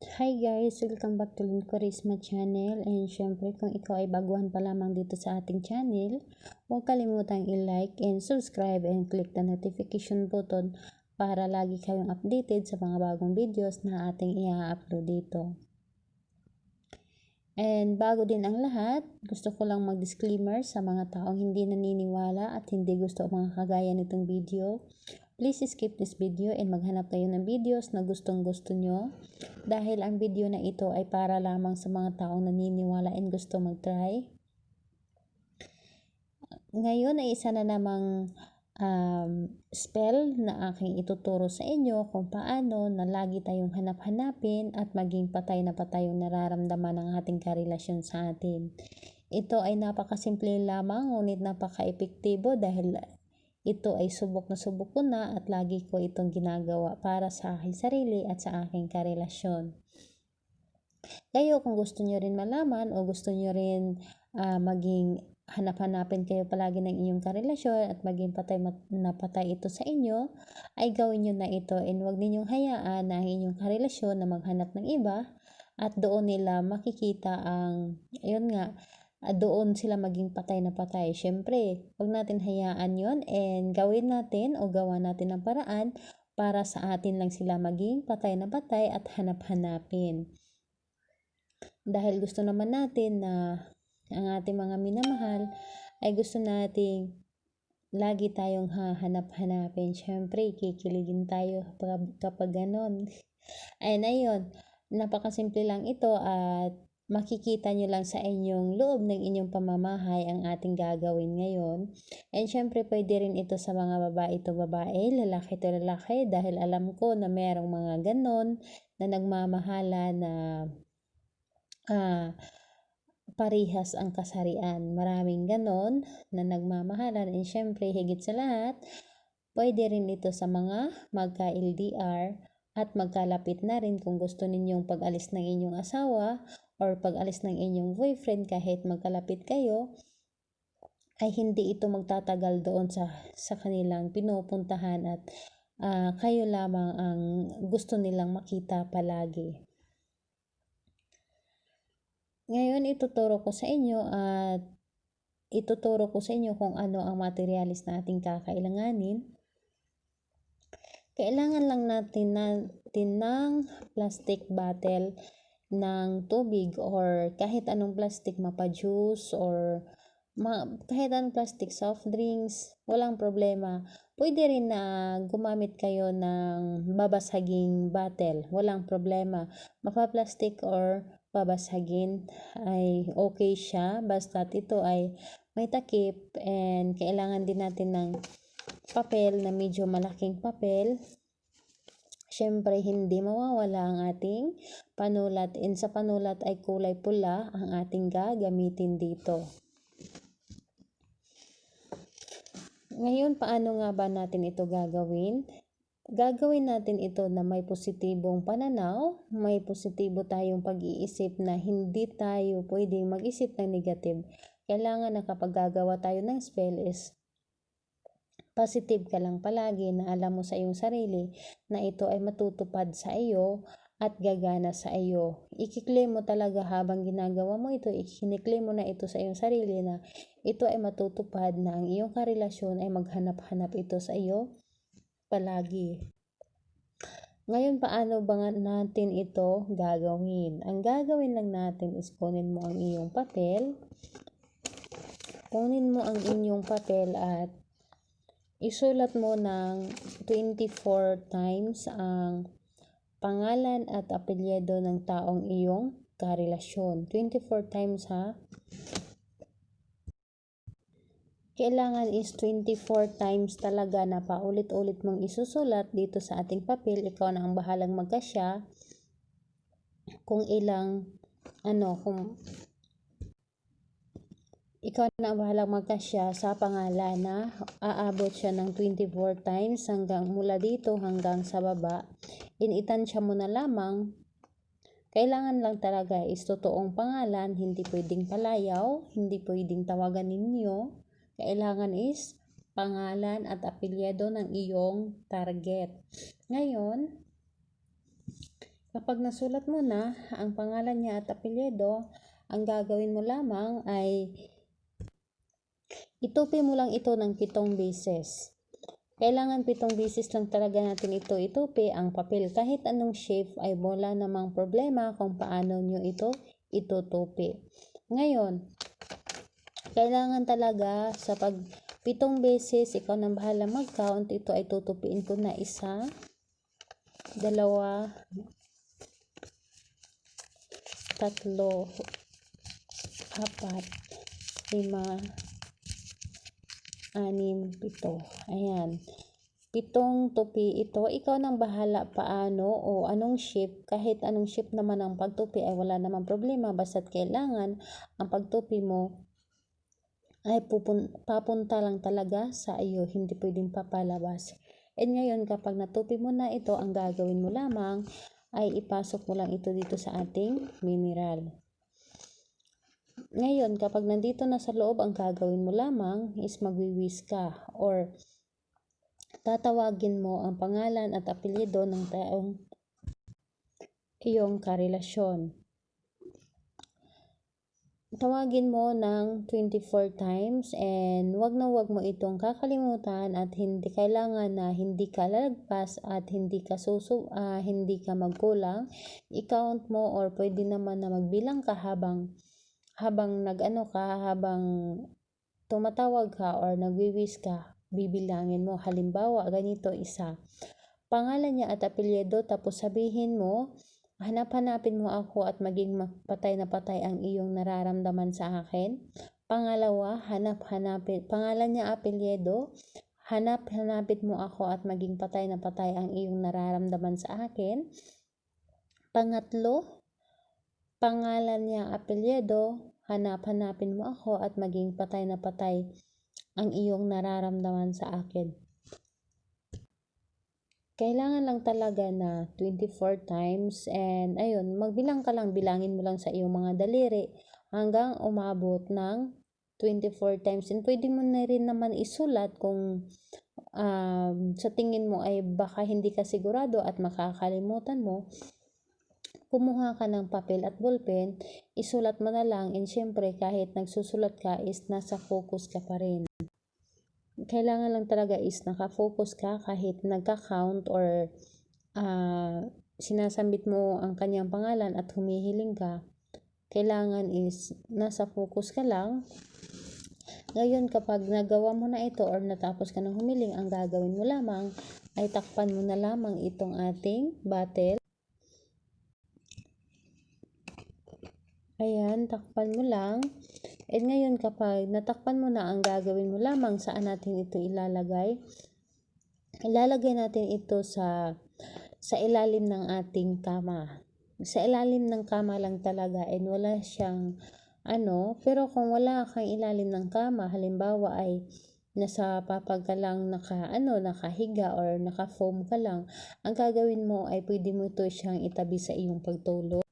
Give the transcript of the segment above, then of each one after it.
Hi guys! Welcome back to Lynn Charisma channel, and syempre kung ikaw ay baguhan pa lamang dito sa ating channel, huwag kalimutang i-like and subscribe and click the notification button para lagi kayong updated sa mga bagong videos na ating i-upload dito. And bago din ang lahat, gusto ko lang mag-disclaimer sa mga taong hindi naniniwala at hindi gusto mga kagaya nitong video. Please skip this video and maghanap kayo ng videos na gustong-gusto nyo, dahil ang video na ito ay para lamang sa mga taong naniniwala and gusto mag-try. Ngayon ay isa na namang spell na aking ituturo sa inyo kung paano na lagi tayong hanap-hanapin at maging patay na patay yung nararamdaman ng ating karelasyon sa atin. Ito ay napakasimple lamang, ngunit napaka-epektibo dahil ito ay subok na subok ko na at lagi ko itong ginagawa para sa aking sarili at sa aking karelasyon. Kayo, kung gusto nyo rin malaman o gusto nyo rin maging hanap-hanapin kayo palagi ng inyong karelasyon at maging patay na patay ito sa inyo, ay gawin nyo na ito, and huwag ninyong hayaan na ang inyong karelasyon na maghanap ng iba at doon nila makikita doon sila maging patay na patay. Syempre, huwag natin hayaan yon, and gawin natin o gawa natin ng paraan para sa atin lang sila maging patay na patay at hanap-hanapin. Dahil gusto naman natin na ang ating mga minamahal ay gusto nating lagi tayong hahanap-hanapin. Syempre, kikiligin tayo kapag ganon. Ayun, napakasimple lang ito at makikita nyo lang sa inyong loob ng inyong pamamahay ang ating gagawin ngayon. And syempre, pwede rin ito sa mga babae to babae, lalaki to lalaki, dahil alam ko na merong mga ganon na nagmamahala na parihas ang kasarian. Maraming ganon na nagmamahalan, and syempre, higit sa lahat, pwede rin ito sa mga magka-LDR at magkalapit na rin kung gusto ninyong pag-alis ng inyong asawa or pag-alis ng inyong boyfriend. Kahit magkalapit kayo, ay hindi ito magtatagal doon sa kanilang pinupuntahan at kayo lamang ang gusto nilang makita palagi. Ngayon, ituturo ko sa inyo kung ano ang materialis na ating kakailanganin. Kailangan lang natin ng plastic bottle ng tubig, or kahit anong plastic, mapa-juice or kahit anong plastic, soft drinks, walang problema. Pwede rin na gumamit kayo ng babasaging bottle, walang problema. Mapa-plastic or babasagin ay okay siya, basta ito ay may takip, and kailangan din natin ng papel na medyo malaking papel. Syempre, hindi mawawala ang ating panulat, and sa panulat ay kulay pula ang ating gagamitin dito. Ngayon, paano nga ba natin ito gagawin? Gagawin natin ito na may positibong pananaw, may positibo tayong pag-iisip na hindi tayo pwedeng mag-isip ng negative. Kailangan na kapag gagawa tayo ng spell is positive ka lang palagi, na alam mo sa iyong sarili na ito ay matutupad sa iyo at gagana sa iyo. I-claim mo talaga habang ginagawa mo ito, i-claim mo na ito sa iyong sarili na ito ay matutupad, na ang iyong karelasyon ay maghanap-hanap ito sa iyo palagi. Ngayon, paano ba natin ito gagawin? Ang gagawin lang natin is kunin mo ang iyong papel. Kunin mo ang inyong papel at isulat mo ng 24 times ang pangalan at apelyido ng taong iyong karelasyon. 24 times ha. Kailangan is 24 times talaga na paulit-ulit mong isusulat dito sa ating papel. Ikaw na ang bahalang magkasya kung ikaw na ang bahalang magkasya sa pangalan na aabot siya ng 24 times hanggang mula dito hanggang sa baba. Initansya mo na lamang. Kailangan lang talaga is totoong pangalan, hindi pwedeng palayaw, hindi pwedeng tawagan ninyo. Kailangan is pangalan at apelyido ng iyong target. Ngayon, Kapag nasulat mo na ang pangalan niya at apelyido, ang gagawin mo lamang ay itupi mo lang ito ng 7 beses. Kailangan 7 beses lang talaga natin ito itupi ang papel. Kahit anong shape ay wala namang problema kung paano nyo ito itutupi. Ngayon, kailangan talaga sa 7 beses, ikaw nang bahala mag-count. Ito ay tutupiin ko na 1, 2, 3, 4, 5, 6, 7. Ayan. 7 tupi ito. Ikaw nang bahala paano o anong shape. Kahit anong shape naman ang pagtupi ay wala namang problema. Basta't kailangan ang pagtupi mo ay papunta lang talaga sa iyo. Hindi pwedeng papalabas. And ngayon, kapag natupi mo na ito, ang gagawin mo lamang ay ipasok mo lang ito dito sa ating mineral. Ngayon, kapag nandito na sa loob, ang gagawin mo lamang is magwiwis ka or tatawagin mo ang pangalan at apelyido ng taong iyong karelasyon. Tawagin mo ng 24 times and wag mo itong kakalimutan at hindi kailangan na hindi ka lalagpas at hindi ka magkulang. I-count mo or pwede naman na magbilang ka habang habang tumatawag ka or nagwiwis ka, bibilangin mo. Halimbawa, ganito 1. Pangalan niya at apelyido, tapos sabihin mo, hanapin mo ako at maging patay na patay ang iyong nararamdaman sa akin. Pangalawa, pangalan niya, apelyido, hanapin mo ako at maging patay na patay ang iyong nararamdaman sa akin. Pangatlo, pangalan niya, apelyido, hanapin mo ako at maging patay na patay ang iyong nararamdaman sa akin. Kailangan lang talaga na 24 times and ayun, magbilang ka lang, bilangin mo lang sa iyong mga daliri hanggang umabot ng 24 times. And pwede mo na rin naman isulat kung sa tingin mo ay baka hindi ka sigurado at makakalimutan mo. Kumuha ka ng papel at ballpen, isulat mo na lang, and syempre kahit nagsusulat ka is nasa focus ka pa rin. Kailangan lang talaga is nakafocus ka kahit nagka-count or sinasambit mo ang kanyang pangalan at humihiling ka. Kailangan is nasa focus ka lang. Ngayon, kapag nagawa mo na ito or natapos ka ng humiling, ang gagawin mo lamang ay takpan mo na lamang itong ating bottle. Ayan, takpan mo lang. And ngayon, kapag natakpan mo na, ang gagawin mo lamang, saan natin ito ilalagay? Ilalagay natin ito sa ilalim ng ating kama. Sa ilalim ng kama lang talaga, and wala siyang pero kung wala kang ilalim ng kama, halimbawa ay nasa papag ka lang nakahiga or naka-foam ka lang, ang gagawin mo ay pwede mo ito siyang itabi sa iyong pagtulog.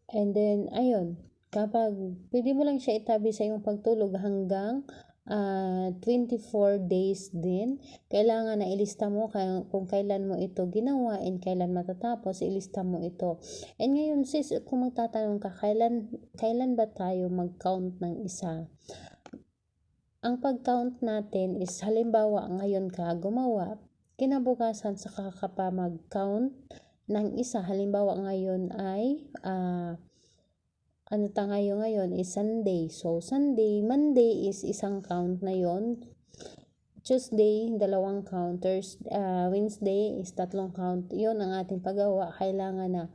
And then, ayun, kapag pwede mo lang siya itabi sa iyong pagtulog hanggang 24 days din, kailangan na ilista mo kung kailan mo ito ginawa and kailan matatapos, ilista mo ito. And ngayon sis, kung magtatanong ka, kailan ba tayo mag-count ng isa? Ang pag-count natin is halimbawa ngayon ka gumawa, kinabukasan saka ka pa mag-count ng isa. Halimbawa ngayon ay ngayon is Sunday. So, Sunday, Monday is isang count na yon. Tuesday, 2 count. Wednesday is 3 count. Yon ang ating paggawa. Kailangan na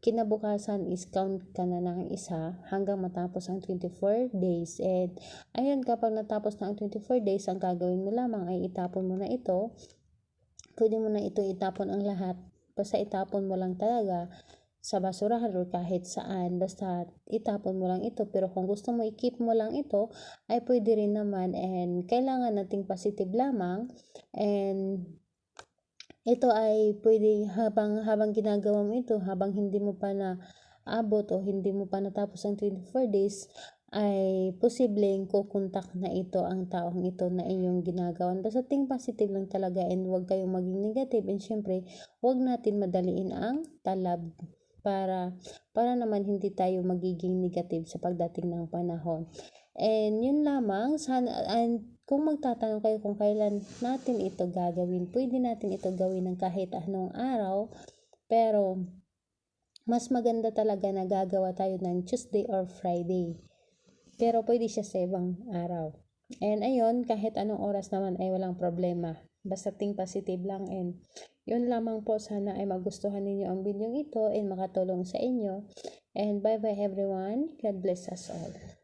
kinabukasan is count ka na ng isa hanggang matapos ang 24 days. And ayun, kapag natapos na ang 24 days, ang gagawin mo lamang ay itapon mo na ito. Pwede mo na ito itapon ang lahat. Basta itapon mo lang talaga sa basurahan or kahit saan, basta itapon mo lang ito. Pero kung gusto mo i-keep mo lang ito, ay pwede rin naman, and kailangan nating positive lamang. And ito ay pwede habang ginagawa mo ito, habang hindi mo pa na abot o hindi mo pa natapos ang 24 days, ay posibleng kukontak na ito ang taong ito na inyong ginagawan. Basta think positive lang talaga and huwag kayong maging negative, and syempre huwag natin madaliin ang talab para naman hindi tayo magiging negative sa pagdating ng panahon. And yun lamang, sana, and kung magtatanong kayo kung kailan natin ito gagawin, pwede natin ito gawin ng kahit anong araw, pero mas maganda talaga na gagawa tayo ng Tuesday or Friday. Pero pwede siya sa ibang araw. And ayun, kahit anong oras naman ay walang problema. Basta think positive lang, and yun lamang po, sana ay magustuhan ninyo ang video ito and makatulong sa inyo. And bye bye everyone. God bless us all.